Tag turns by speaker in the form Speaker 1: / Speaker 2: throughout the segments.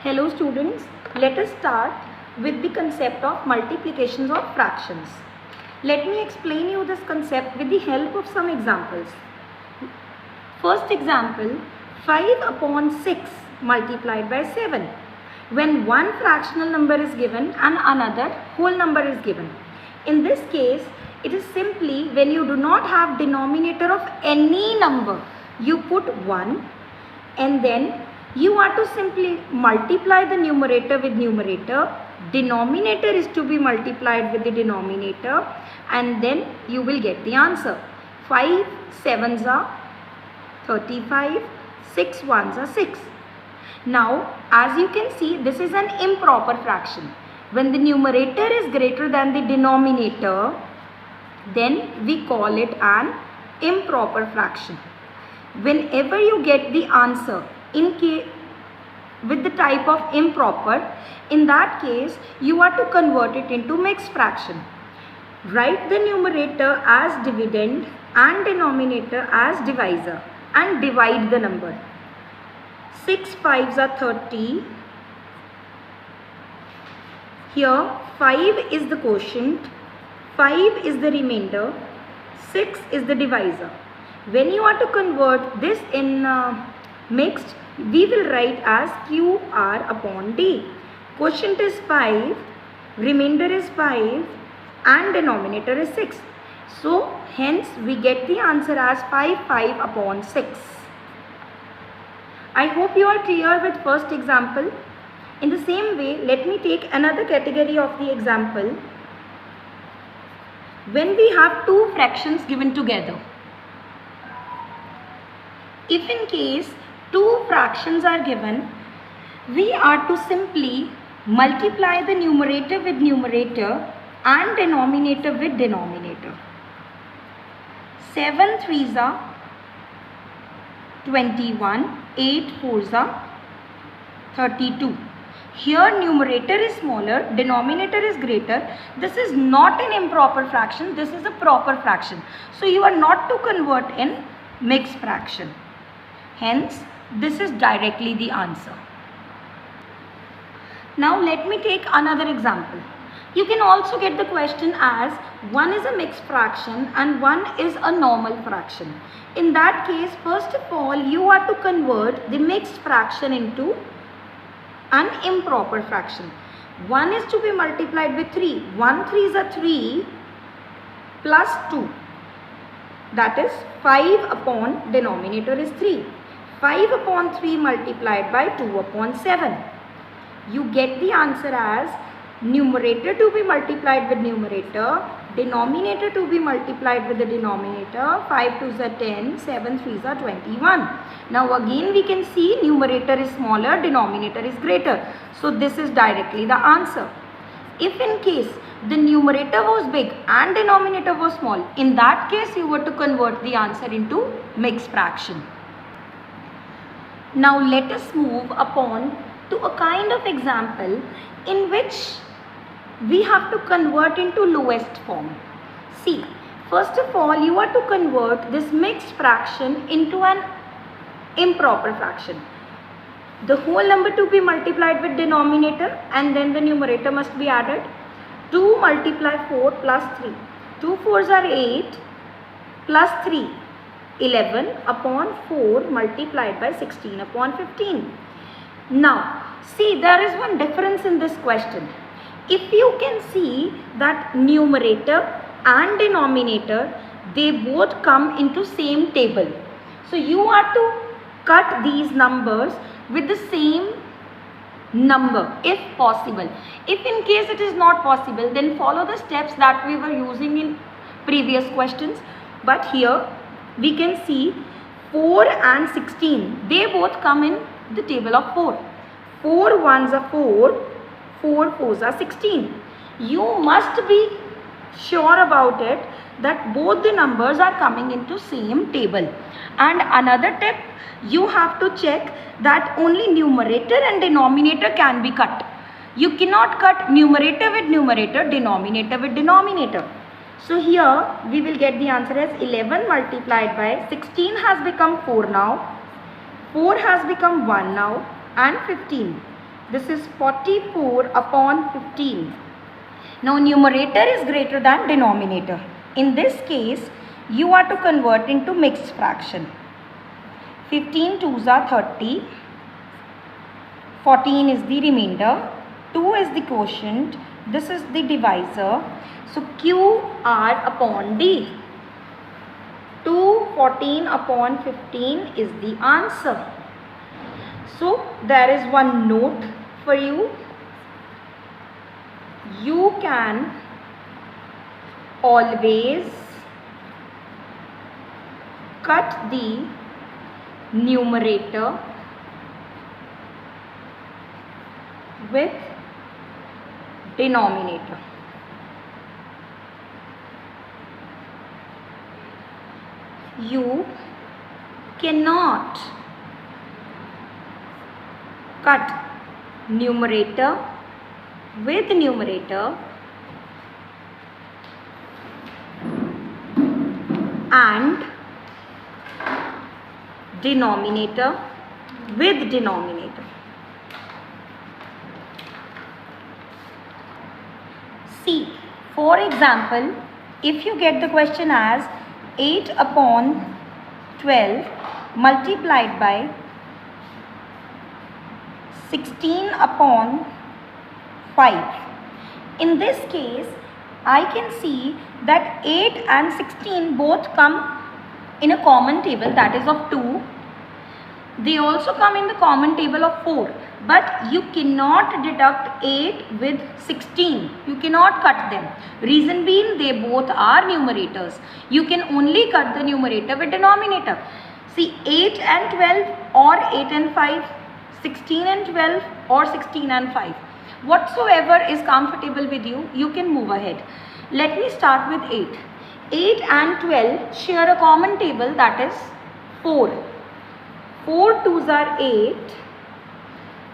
Speaker 1: Hello students, let us start with the concept of multiplications of fractions. Let me explain you this concept with the help of some examples. First example, 5 upon 6 multiplied by 7. When one fractional number is given and another whole number is given. In this case, it is simply when you do not have denominator of any number, you put 1 and then you are to simply multiply the numerator with numerator. Denominator is to be multiplied with the denominator and then you will get the answer. 5 sevens are 35, 6 ones are 6. Now, as you can see, this is an improper fraction. When the numerator is greater than the denominator, then we call it an improper fraction. Whenever you get the answer with the type of improper, in that case you are to convert it into mixed fraction. Write the numerator as dividend and denominator as divisor and divide the number. 6 fives are 30. Here 5 is the quotient, 5 is the remainder, 6 is the divisor. When you are to convert this in mixed, we will write as QR upon D. Quotient is 5, remainder is 5 and denominator is 6. So hence we get the answer as 5 upon 6. I hope you are clear with first example. In the same way, let me take another category of the example. When we have two fractions given together. If in case two fractions are given, we are to simply multiply the numerator with numerator and denominator with denominator. 7 threes are 21, 8 fours are 32. Here numerator is smaller, denominator is greater. This is not an improper fraction, this is a proper fraction. So you are not to convert in mixed fraction. Hence, this is directly the answer. Now let me take another example. You can also get the question as one is a mixed fraction and one is a normal fraction. In that case, first of all, you are to convert the mixed fraction into an improper fraction. 1 is to be multiplied with 3. 1 threes are 3 plus 2. That is 5 upon denominator is 3. 5 upon 3 multiplied by 2 upon 7. You get the answer as numerator to be multiplied with numerator, denominator to be multiplied with the denominator. 5 twos are 10, 7 threes are 21. Now again we can see numerator is smaller, denominator is greater. So this is directly the answer. If in case the numerator was big and denominator was small, in that case you were to convert the answer into mixed fraction. Now let us move upon to a kind of example in which we have to convert into lowest form. See, first of all you are to convert this mixed fraction into an improper fraction. The whole number to be multiplied with denominator and then the numerator must be added. 2 multiply 4 plus 3. 2 fours are 8 plus 3. 11 upon 4 multiplied by 16 upon 15. Now, see, there is one difference in this question. If you can see that numerator and denominator, they both come into same table. So, you are to cut these numbers with the same number if possible. If in case it is not possible, then follow the steps that we were using in previous questions. But here, we can see 4 and 16, they both come in the table of 4. 4 ones are 4, 4 fours are 16. You must be sure about it that both the numbers are coming into same table. And another tip, you have to check that only numerator and denominator can be cut. You cannot cut numerator with numerator, denominator with denominator. So here we will get the answer as 11 multiplied by 16 has become 4 now, 4 has become 1 now and 15. This is 44 upon 15. Now numerator is greater than denominator. In this case, you are to convert into mixed fraction. 15 2s are 30. 14 is the remainder. 2 is the quotient. This is the divisor. So QR upon D. 214 upon 15 is the answer. So there is one note for you. You can always cut the numerator with denominator. You cannot cut numerator with numerator and denominator with denominator. See, for example, if you get the question as 8 upon 12 multiplied by 16 upon 5. In this case, I can see that 8 and 16 both come in a common table, that is of 2. They also come in the common table of 4. But you cannot deduct 8 with 16. You cannot cut them. Reason being, they both are numerators. You can only cut the numerator with denominator. See, 8 and 12 or 8 and 5, 16 and 12 or 16 and 5. Whatsoever is comfortable with you, you can move ahead. Let me start with 8. 8 and 12 share a common table, that is 4. 4 2s are 8.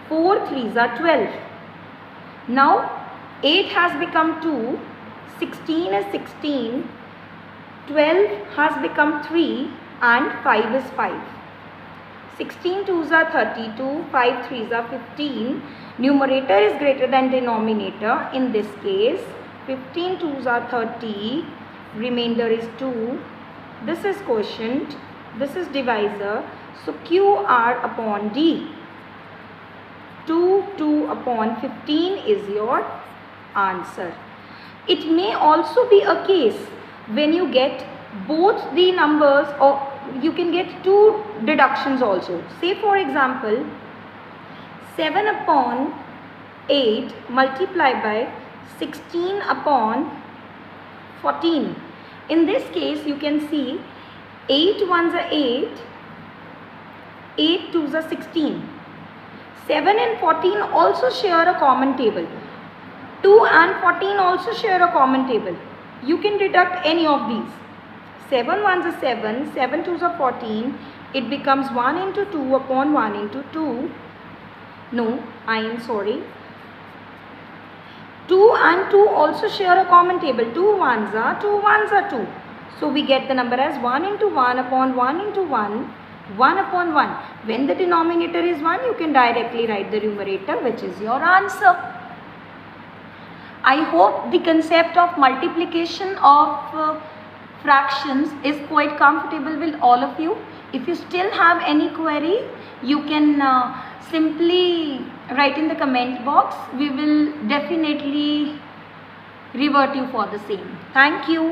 Speaker 1: 4 3s are 12. Now 8 has become 2, 16 is 16, 12 has become 3 and 5 is 5. 16 2s are 32, 5 3s are 15. Numerator is greater than denominator. In this case, 15 2s are 30, remainder is 2. This is quotient, this is divisor. So QR upon D. 2 upon 15 is your answer. It may also be a case when you get both the numbers, or you can get two deductions also. Say for example, 7 upon 8 multiplied by 16 upon 14. In this case, you can see 8 1s are 8, 8 2s are 16. 7 and 14 also share a common table. 2 and 14 also share a common table. You can deduct any of these. 7 1s are 7, 7 2s are 14. It becomes 1 into 2 upon 1 into 2. No, I am sorry. 2 and 2 also share a common table. 2 1s are 2 1s are 2. So we get the number as 1 into 1 upon 1 into 1. 1 upon 1. When the denominator is 1, you can directly write the numerator, which is your answer. I hope the concept of multiplication of fractions is quite comfortable with all of you. If you still have any query, you can simply write in the comment box. We will definitely revert you for the same. Thank you.